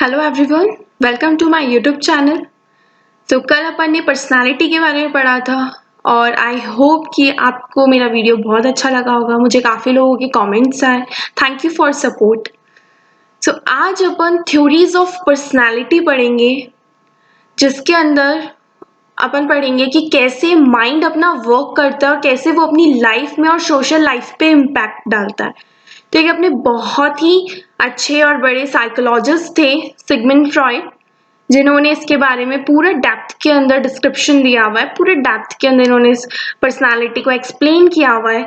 Hello everyone, welcome to my YouTube channel. तो कल अपन ने पर्सनालिटी के बारे में पढ़ा था और आई होप कि आपको मेरा वीडियो बहुत अच्छा लगा होगा। मुझे काफ़ी लोगों के कमेंट्स आए। Thank you for support. So आज अपन थ्योरीज ऑफ पर्सनालिटी पढ़ेंगे, जिसके अंदर अपन पढ़ेंगे कि कैसे माइंड अपना वर्क करता है और कैसे वो अपनी लाइफ में और सोशल लाइफ पे इम्पैक्ट डालता है। तो एक अपने बहुत ही अच्छे और बड़े साइकोलॉजिस्ट थे, सिगमंड फ्रॉइड, जिन्होंने इसके बारे में पूरे डेप्थ के अंदर डिस्क्रिप्शन दिया हुआ है। पूरे डेप्थ के अंदर इन्होंने इस पर्सनालिटी को एक्सप्लेन किया हुआ है।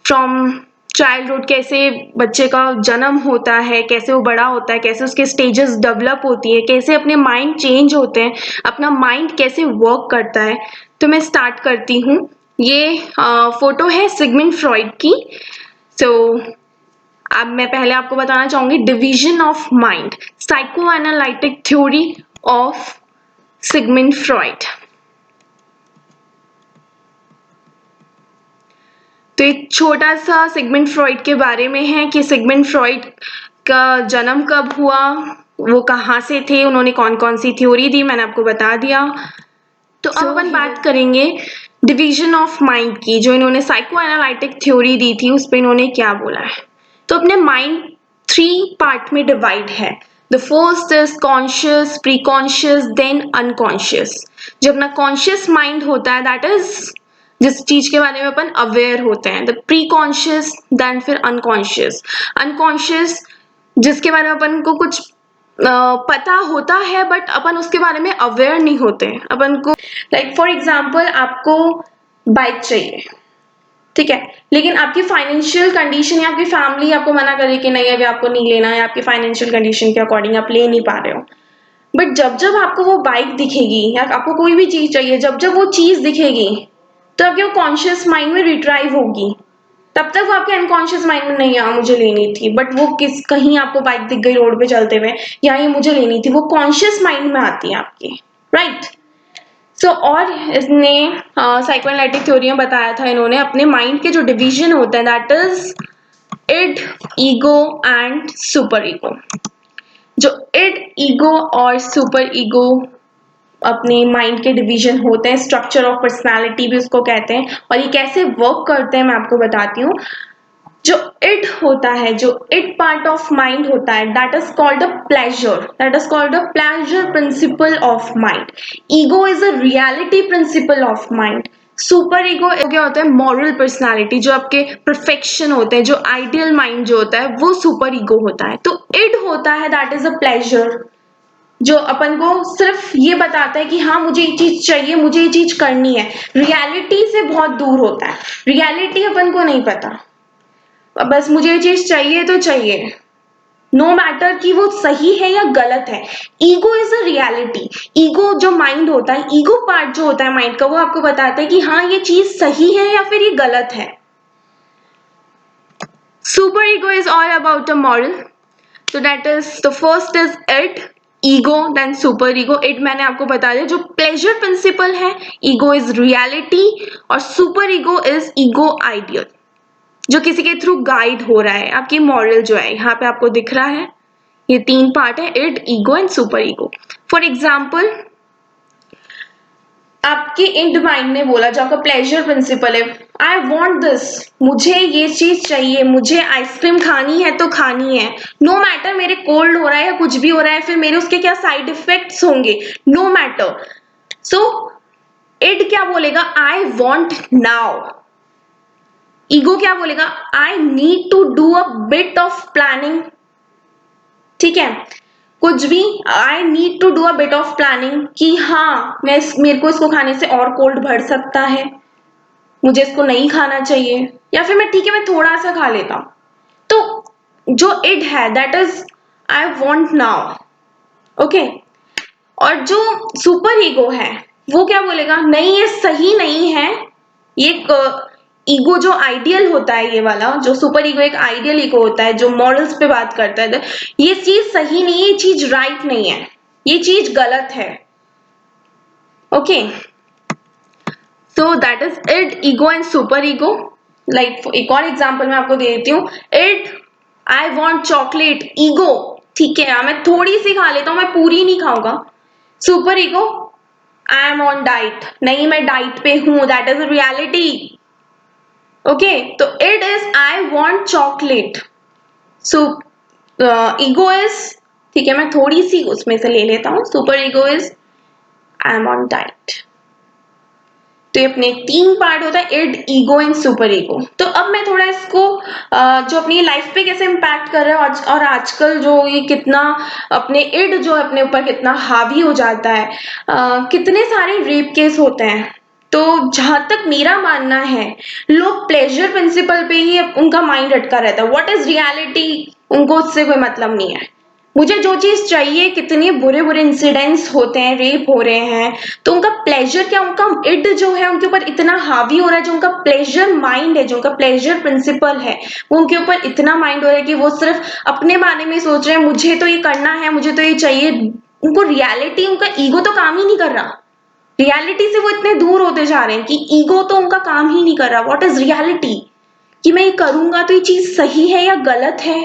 फ्रॉम चाइल्डहुड, कैसे बच्चे का जन्म होता है, कैसे वो बड़ा होता है, कैसे उसके स्टेजेस डेवलप होती है, कैसे अपने माइंड चेंज होते हैं, अपना माइंड कैसे वर्क करता है। तो मैं स्टार्ट करती हूँ। ये फोटो है सिगमंड फ्रॉइड की। सो अब मैं पहले आपको बताना चाहूंगी division of mind, psycho analytic theory of Sigmund Freud. तो एक छोटा सा सिगमंड फ्रॉइड के बारे में है कि सिगमंड फ्रॉइड का जन्म कब हुआ, वो कहाँ से थे, उन्होंने कौन कौन सी थ्योरी दी, मैंने आपको बता दिया। तो अब अपन बात करेंगे डिवीजन ऑफ माइंड की, जो इन्होंने साइको एनालिटिक थ्योरी दी थी, उस पर इन्होंने क्या बोला है। तो अपने माइंड 3 पार्ट में डिवाइड है। The first is conscious, pre conscious, then unconscious. जो अपना कॉन्शियस माइंड होता है, दैट इज जिस चीज के बारे में अपन अवेयर होते हैं। द प्री कॉन्शियस, देन फिर अनकॉन्शियस। अनकॉन्शियस जिसके बारे में अपन को कुछ पता होता है बट अपन उसके बारे में अवेयर नहीं होते। अपन को लाइक फॉर एग्जाम्पल आपको बाइक चाहिए, ठीक है, लेकिन आपकी फाइनेंशियल कंडीशन या आपकी फैमिली आपको मना करे कि नहीं, अभी आपको नहीं लेना है, आपकी फाइनेंशियल कंडीशन के अकॉर्डिंग आप ले नहीं पा रहे हो। बट जब जब आपको वो बाइक दिखेगी या आपको कोई भी चीज चाहिए, जब जब वो चीज दिखेगी तो आपके वो कॉन्शियस माइंड में रिट्राइव होगी। तब तक वो आपके अनकॉन्शियस माइंड में नहीं, मुझे लेनी थी, बट वो कहीं आपको बाइक दिख गई रोड पे चलते हुए, या ये मुझे लेनी थी, वो कॉन्शियस माइंड में आती है आपके, राइट। सो और इसने साइकोएनालिटिक थ्योरी में बताया था इन्होंने अपने माइंड के जो डिवीजन होते हैं, that is id, ego and super ego. जो इड, ईगो और सुपर ईगो अपने माइंड के डिवीजन होते हैं, स्ट्रक्चर ऑफ पर्सनालिटी भी उसको कहते हैं। और ये कैसे वर्क करते हैं मैं आपको बताती हूँ। जो इट होता है, जो इट पार्ट ऑफ माइंड होता है, that is called a pleasure, that is called a pleasure principle of mind. Ego is a reality principle of mind. Super ego क्या होता है, मॉरल पर्सनालिटी, जो आपके परफेक्शन होते हैं, जो आइडियल माइंड जो होता है, वो सुपर ईगो होता है। तो इट होता है दैट इज अ प्लेजर, जो अपन को सिर्फ ये बताता है कि हाँ मुझे ये चीज चाहिए, मुझे ये चीज करनी है। रियलिटी से बहुत दूर होता है, रियलिटी अपन को नहीं पता, बस मुझे ये चीज चाहिए तो चाहिए, नो मैटर कि वो सही है या गलत है। Ego is a reality. Ego जो माइंड होता है, ईगो पार्ट जो होता है माइंड का, वो आपको बताता है कि हाँ ये चीज सही है या फिर ये गलत है। Super ego is all about a moral. तो that is the first is it, ego, then super ego. It मैंने आपको बता दिया जो प्लेजर प्रिंसिपल है, ईगो इज रियलिटी, और super ego is ego ideal, जो किसी के थ्रू गाइड हो रहा है। आपकी मॉरल जो है यहाँ पे आपको दिख रहा है, ये 3 पार्ट है, it, ego and super ego. For example आपके इंड माइंड ने बोला, जो आपका प्लेजर प्रिंसिपल है, आई वॉन्ट दिस, मुझे ये चीज चाहिए, मुझे आइसक्रीम खानी है तो खानी है, नो मैटर मेरे कोल्ड हो रहा है या कुछ भी हो रहा है, फिर मेरे उसके क्या साइड इफेक्ट्स होंगे, नो मैटर। सो इट क्या बोलेगा, आई वॉन्ट नाउ। ईगो क्या बोलेगा, I need to do a bit of planning, ठीक है, कुछ भी, I need to do a bit of planning कि हाँ मेरे को इसको खाने से और कोल्ड बढ़ सकता है, मुझे इसको नहीं खाना चाहिए, या फिर मैं ठीक है मैं थोड़ा सा खा लेता हूं। तो जो इट है that is I want now, okay. और जो सुपर ईगो है वो क्या बोलेगा, नहीं ये सही नहीं है, ये ईगो जो आइडियल होता है, ये वाला जो सुपर ईगो एक आइडियल ईगो होता है जो मॉरल्स पे बात करता है, ये चीज सही नहीं है, ये चीज राइट नहीं है, ये चीज गलत है, okay. So that is it, ego and super ego. Like एक और एग्जांपल मैं आपको दे देती हूँ। It, I want chocolate, ego, ठीक है, मैं थोड़ी सी खा लेता हूँ, मैं पूरी नहीं खाऊंगा। Super ego, I am on diet, नहीं मैं डाइट पे हूँ, दैट इज रियलिटी। ओके, तो it is I want chocolate. So ego is, ठीक है मैं थोड़ी सी उसमें से ले लेता हूँ, super ego is I am on diet. तो ये अपने तीन पार्ट होता है, id, ego and super ego. तो अब मैं थोड़ा इसको जो अपनी लाइफ पे कैसे इम्पैक्ट कर रहा है और आजकल जो ये कितना अपने इड जो अपने ऊपर कितना हावी हो जाता है, कितने सारे रेप केस होते हैं। तो जहां तक मेरा मानना है, लोग प्लेजर प्रिंसिपल पे ही उनका माइंड अटका रहता है, व्हाट इज रियलिटी उनको उससे कोई मतलब नहीं है। मुझे जो चीज चाहिए, कितने बुरे बुरे इंसिडेंट्स होते हैं, रेप हो रहे हैं, तो उनका प्लेजर क्या, उनका इड जो है उनके ऊपर इतना हावी हो रहा है, जो उनका प्लेजर माइंड है, जो उनका प्लेजर प्रिंसिपल है, वो उनके ऊपर इतना माइंड हो रहा है कि वो सिर्फ अपने बारे में सोच रहे हैं, मुझे तो ये करना है, मुझे तो ये चाहिए। उनको रियलिटी, उनका ईगो तो काम ही नहीं कर रहा। रियलिटी से वो इतने दूर होते जा रहे हैं कि ईगो तो उनका काम ही नहीं कर रहा। व्हाट इज रियलिटी, कि मैं ये करूंगा तो ये चीज सही है या गलत है।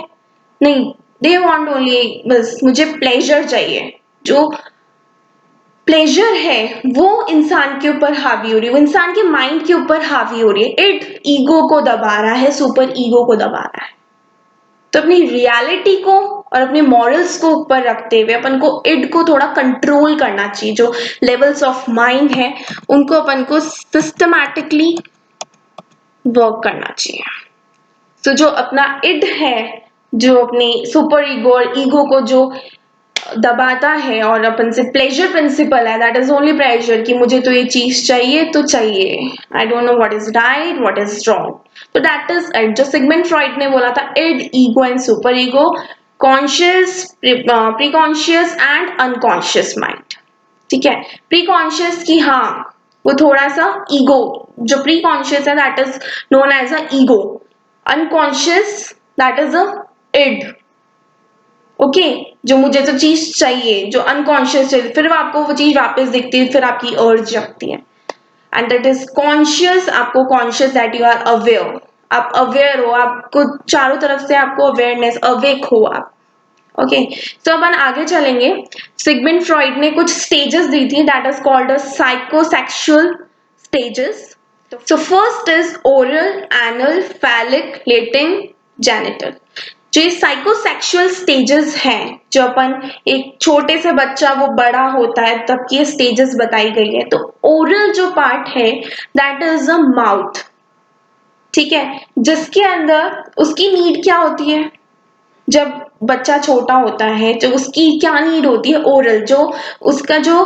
नहीं, दे वॉन्ट ओनली, बस मुझे प्लेजर चाहिए। जो प्लेजर है वो इंसान के ऊपर हावी हो रही है, वो इंसान के माइंड के ऊपर हावी हो रही है। इट ईगो को दबा रहा है, सुपर ईगो को दबा रहा है। तो अपनी रियलिटी को और अपने मॉरल्स को ऊपर रखते हुए अपन को इड को थोड़ा कंट्रोल करना चाहिए। जो लेवल्स ऑफ माइंड है उनको अपन को सिस्टमैटिकली वर्क करना चाहिए। तो जो अपना इड है, जो अपनी सुपर ईगो और ईगो को जो दबाता है, और अपन से प्लेजर प्रिंसिपल है, दैट इज ओनली प्लेजर, कि मुझे तो ये चीज चाहिए तो चाहिए, I don't know what is right what is wrong. तो दैट इज इट, जो सिगमंड फ्रॉइड ने बोला था, id, ego and super ego, conscious, pre conscious and unconscious mind. ठीक है, प्री कॉन्शियस की हाँ वो थोड़ा सा ईगो, जो प्री कॉन्शियस है that is known as a ego, unconscious that is a id. Okay, जो मुझे तो चीज चाहिए, जो अनकॉन्शियस है, फिर आपको वो चीज वापस दिखती है, फिर आपकी अर्ज जगती है। एंड दैट इज कॉन्शियस, आपको conscious that you are aware, आप अवेयर हो, आपको चारों तरफ से आपको अवेयरनेस, अवेक हो आप। ओके, तो अपन आगे चलेंगे। सिगमंड फ्रॉइड ने कुछ स्टेजेस दी थी, that is called a psychosexual stages. So first is oral, anal, phallic, letting, genital. जो ये साइकोसेक्सुअल स्टेजेस हैं, जो अपन एक छोटे से बच्चा वो बड़ा होता है तब की ये स्टेजेस बताई गई है। तो ओरल जो पार्ट है दैट इज अ माउथ, ठीक है, जिसके अंदर उसकी नीड क्या होती है, जब बच्चा छोटा होता है जो उसकी क्या नीड होती है, ओरल, जो उसका जो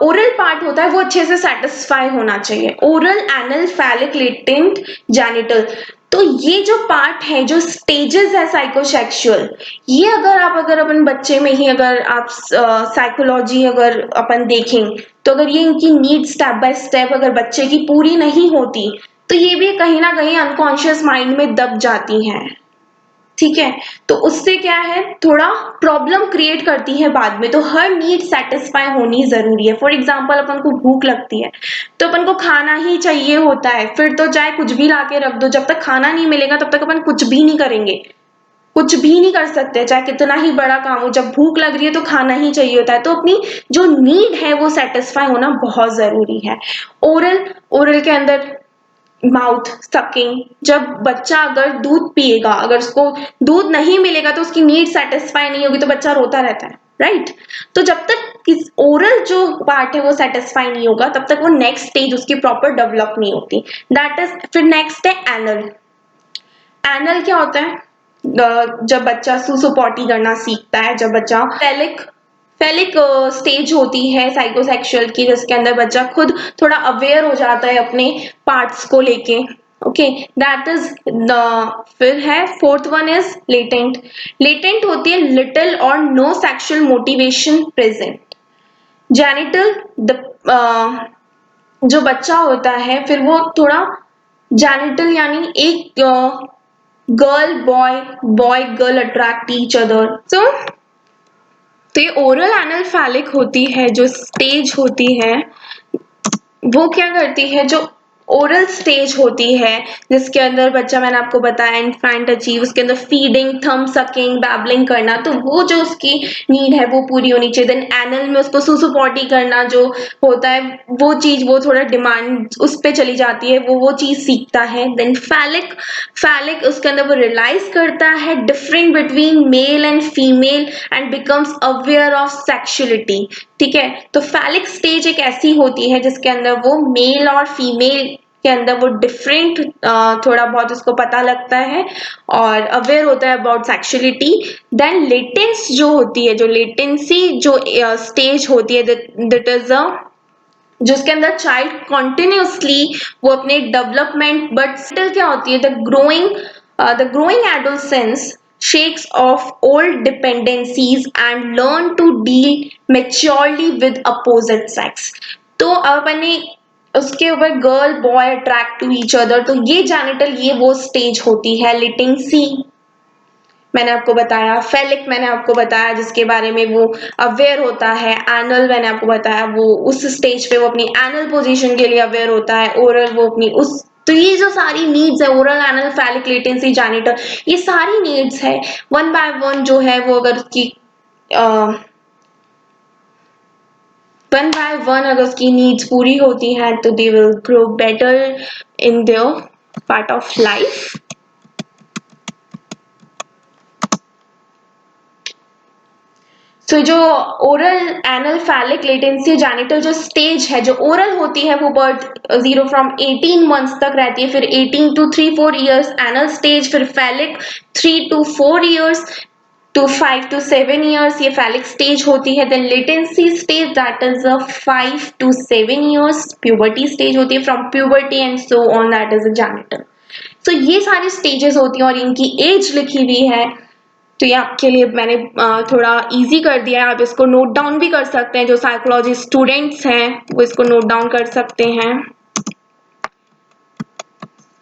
ओरल पार्ट होता है वो अच्छे से सेटिस्फाई होना चाहिए। Oral, anal, phallic, latent, genital. तो ये जो पार्ट है, जो स्टेजेस है साइकोसेक्सुअल, ये अगर अपन बच्चे में ही अगर आप साइकोलॉजी अगर अपन देखें, तो अगर ये इनकी नीड स्टेप बाय स्टेप अगर बच्चे की पूरी नहीं होती, तो ये भी कहीं ना कहीं अनकॉन्शियस माइंड में दब जाती हैं। ठीक है, तो उससे क्या है, थोड़ा प्रॉब्लम क्रिएट करती है बाद में। तो हर नीड सेटिस्फाई होनी जरूरी है। फॉर एग्जाम्पल अपन को भूख लगती है तो अपन को खाना ही चाहिए होता है, फिर तो चाहे कुछ भी ला के रख दो, जब तक खाना नहीं मिलेगा तब तक अपन कुछ भी नहीं करेंगे, कुछ भी नहीं कर सकते, चाहे कितना ही बड़ा काम हो। जब भूख लग रही है तो खाना ही चाहिए होता है। तो अपनी जो नीड है वो सेटिस्फाई होना बहुत जरूरी है। ओरल, ओरल के अंदर माउथ सकिंग, जब बच्चा अगर दूध पिएगा, अगर उसको दूध नहीं मिलेगा तो उसकी नीड सेटिस्फाई नहीं होगी, तो बच्चा रोता रहता है, राइट। तो जब तक ओरल जो पार्ट है वो सेटिस्फाई नहीं होगा तब तक वो नेक्स्ट स्टेज उसकी प्रॉपर डेवलप नहीं होती, दैट इज। फिर नेक्स्ट है एनल। एनल क्या होता है, जब बच्चा सुसु पॉटी करना सीखता है, जब बच्चा फेलिक, फेलिक स्टेज होती है साइकोसेक्सुअल की, जिसके अंदर बच्चा खुद थोड़ा अवेयर हो जाता है अपने पार्ट्स को लेके। Okay, that is the. फिर है fourth one is latent. Latent होती है लिटिल और no sexual motivation present. Genital, the जो बच्चा होता है फिर वो थोड़ा जेनिटल यानी एक girl boy, boy girl attract each other. तो ये ओरल, एनल, फैलिक होती है जो स्टेज होती है, वो क्या करती है, जो ओरल स्टेज होती है जिसके अंदर बच्चा, मैंने आपको बताया, इन्फेंट अचीव, उसके अंदर फीडिंग, थंब सकिंग, बैबलिंग करना, तो वो जो उसकी नीड है वो पूरी होनी चाहिए। देन एनल में उसको सुसु पॉटी करना जो होता है वो चीज, वो थोड़ा डिमांड उस पे चली जाती है, वो चीज सीखता है। देन फैलिक, फैलिक उसके अंदर वो रियलाइज करता है different between male and female and becomes aware of sexuality. ठीक है, तो फैलिक स्टेज एक ऐसी होती है जिसके अंदर वो मेल और फीमेल के अंदर वो डिफरेंट थोड़ा बहुत उसको पता लगता है और अवेयर होता है अबाउट सेक्सुअलिटी। देन लेटेंस जो होती है, जो लेटेंसी जो स्टेज होती है, दैट इज अ जिसके अंदर चाइल्ड कॉन्टिन्यूसली वो अपने डेवलपमेंट, बट स्टिल क्या होती है, the growing adolescence shakes off old dependencies and learn to deal maturely with opposite sex। तो अपने उसके ऊपर girl boy attract to each other, तो ये जेनिटल, ये वो स्टेज होती है। लिटिंसी मैंने आपको बताया, फेलिक मैंने आपको बताया जिसके बारे में वो अवेयर होता है, एनल मैंने आपको बताया वो उस स्टेज पे वो अपनी एनल पोजीशन के लिए अवेयर होता है, ओरल वो अपनी उस, तो ये जो सारी नीड्स है, ओरल, एनल, फेलिक, लेटेंसी, जेनिटल, ये सारी नीड्स है वन बाय वन जो है वो अगर उसकी वन बाय वन अगर उसकी नीड्स पूरी होती हैं तो they will grow better in their part of life. So जो oral, anal, phallic, latency, genital जो स्टेज है, जो ओरल होती है वो बर्थ 0 फ्रॉम 18 मंथ्स तक रहती है, फिर 18 to 3-4 ईयर्स एनल स्टेज, फिर phallic 3 to 4 years to 5 to 7 years ये फैलिक स्टेज होती है। Then latency stage that is 5 to 7 years, puberty stage होती है, from puberty and so on that is genital. तो ये सारी स्टेजेस होती हैं और इनकी एज लिखी हुई है, तो ये आपके लिए मैंने थोड़ा इजी कर दिया है, आप इसको नोट डाउन भी कर सकते हैं, जो साइकोलॉजी स्टूडेंट्स हैं वो इसको नोट डाउन कर सकते हैं।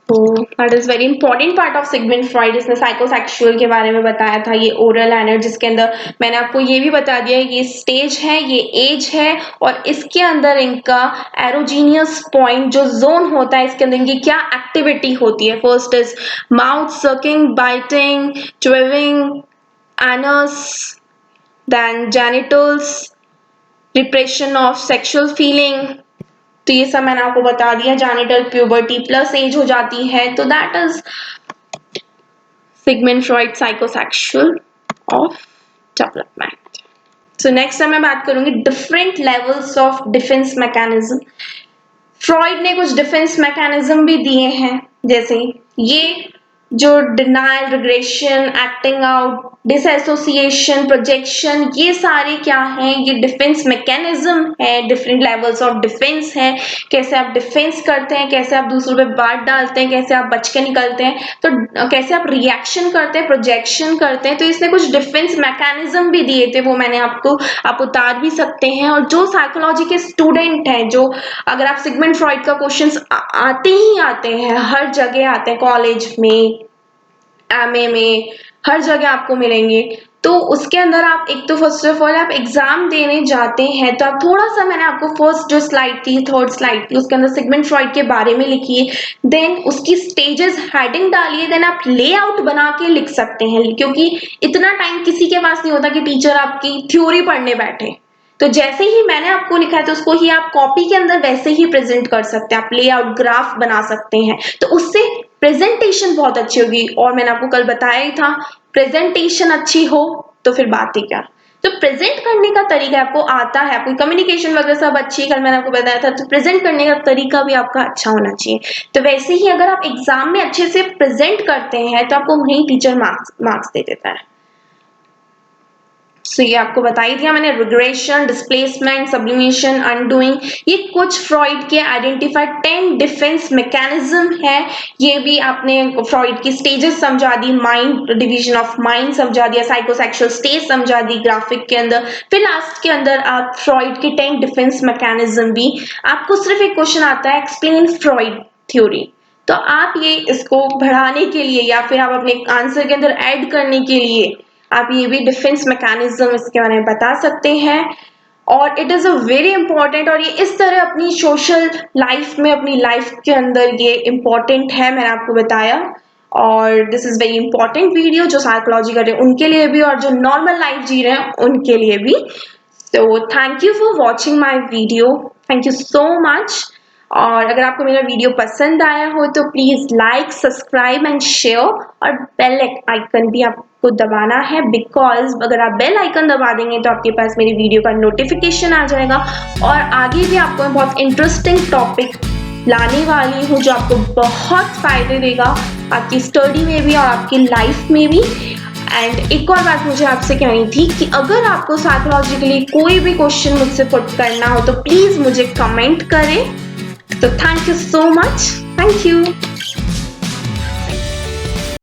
तो that is very important part of Sigmund Freud, इसने साइकोसेक्सुअल के बारे में बताया था, ये ओरल एनल, जिसके अंदर मैंने आपको ये भी बता दिया है ये स्टेज है, ये एज है, और इसके अंदर इनका एरोजीनियस पॉइंट जो जोन होता है, इसके अंदर इनकी क्या एक्टिविटी होती है। First is mouth sucking, biting, chewing, anus, then genitals, repression of sexual feeling, तो ये सब मैंने आपको बता दिया। जेनिटल प्यूबर्टी प्लस एज हो जाती है, तो that is Sigmund Freud psychosexual of development. So next मैं बात करूंगी different levels of defence mechanism. Freud ने कुछ डिफेंस मैकेनिज्म भी दिए हैं, जैसे ये जो denial, regression, acting out, dissociation, projection, ये सारे क्या हैं, ये डिफेंस मैकेनिज्म है, डिफरेंट लेवल्स ऑफ डिफेंस है, कैसे आप डिफेंस करते हैं, कैसे आप दूसरों पे बात डालते हैं, कैसे आप बच के निकलते हैं, तो कैसे आप रिएक्शन करते हैं, प्रोजेक्शन करते हैं, तो इसने कुछ डिफेंस मैकेनिज्म भी दिए थे, वो मैंने आप उतार भी सकते हैं। और जो साइकोलॉजी के स्टूडेंट हैं, जो अगर आप सिगमंड फ्रॉइड का क्वेश्चंस आते ही आते हैं, हर जगह आते हैं, कॉलेज में, एमए में, हर जगह आपको मिलेंगे, तो उसके अंदर आप एक तो फर्स्ट ऑफ ऑल आप एग्जाम देने जाते हैं तो आप थोड़ा सा, मैंने आपको फर्स्ट जो स्लाइड थी, थर्ड स्लाइड थी, उसके अंदर सिगमंड फ्रॉइड के बारे में लिखिए, देन उसकी स्टेजेस हेडिंग डालिए, देन आप लेआउट बना के लिख सकते हैं, क्योंकि इतना टाइम किसी के पास नहीं होता कि टीचर आपकी थ्योरी पढ़ने बैठे, तो जैसे ही मैंने आपको लिखा है तो उसको ही आप कॉपी के अंदर वैसे ही प्रेजेंट कर सकते हैं, आप लेआउट ग्राफ बना सकते हैं, तो उससे प्रेजेंटेशन बहुत अच्छी होगी। और मैंने आपको कल बताया ही था, प्रेजेंटेशन अच्छी हो तो फिर बात ही क्या। तो प्रेजेंट करने का तरीका आपको आता है, आपको कम्युनिकेशन वगैरह सब अच्छी, कल मैंने आपको बताया था, तो प्रेजेंट करने का तरीका भी आपका अच्छा होना चाहिए। तो वैसे ही अगर आप एग्जाम में अच्छे से प्रेजेंट करते हैं तो आपको वही टीचर मार्क्स दे देता है। तो ये आपको बता ही दिया मैंने, रिग्रेशन, डिस्प्लेसमेंट, सब्लिमेशन, अनडूइंग, ये कुछ फ्रॉइड के आइडेंटिफाइड 10 डिफेंस मैकेनिज्म है। ये भी आपने फ्रॉइड की स्टेजेस समझा दी, माइंड, डिवीजन ऑफ माइंड समझा दिया, साइकोसेक्सुअल स्टेज समझा दी ग्राफिक के अंदर, फिर लास्ट के अंदर आप फ्रॉइड के 10 डिफेंस मैकेनिज्म भी। आपको सिर्फ एक क्वेश्चन आता है, एक्सप्लेन फ्रॉइड थ्योरी, तो आप ये इसको बढ़ाने के लिए या फिर आप अपने आंसर के अंदर ऐड करने के लिए आप ये भी डिफेंस मैकेनिज्म इसके बारे में बता सकते हैं। और it is a very important, और ये इस तरह अपनी सोशल लाइफ में, अपनी लाइफ के अंदर ये इम्पॉर्टेंट है, मैंने आपको बताया। और this is very important video जो साइकोलॉजी कर रहे हैं उनके लिए भी, और जो नॉर्मल लाइफ जी रहे हैं उनके लिए भी। So thank you for watching my video, thank you so much. और अगर आपको मेरा वीडियो पसंद आया हो तो please like, subscribe and share, और बेल आइकन भी आपको दबाना है, बिकॉज अगर आप बेल आइकन दबा देंगे तो आपके पास मेरी वीडियो का नोटिफिकेशन आ जाएगा। और आगे भी आपको मैं बहुत इंटरेस्टिंग टॉपिक लाने वाली हूँ जो आपको बहुत फ़ायदे देगा आपकी स्टडी में भी और आपकी लाइफ में भी। एंड एक और बात मुझे आपसे कहनी थी कि अगर आपको साइकोलॉजिकली कोई भी क्वेश्चन मुझसे पुट करना हो तो प्लीज़ मुझे कमेंट करें। So thank you so much. Thank you.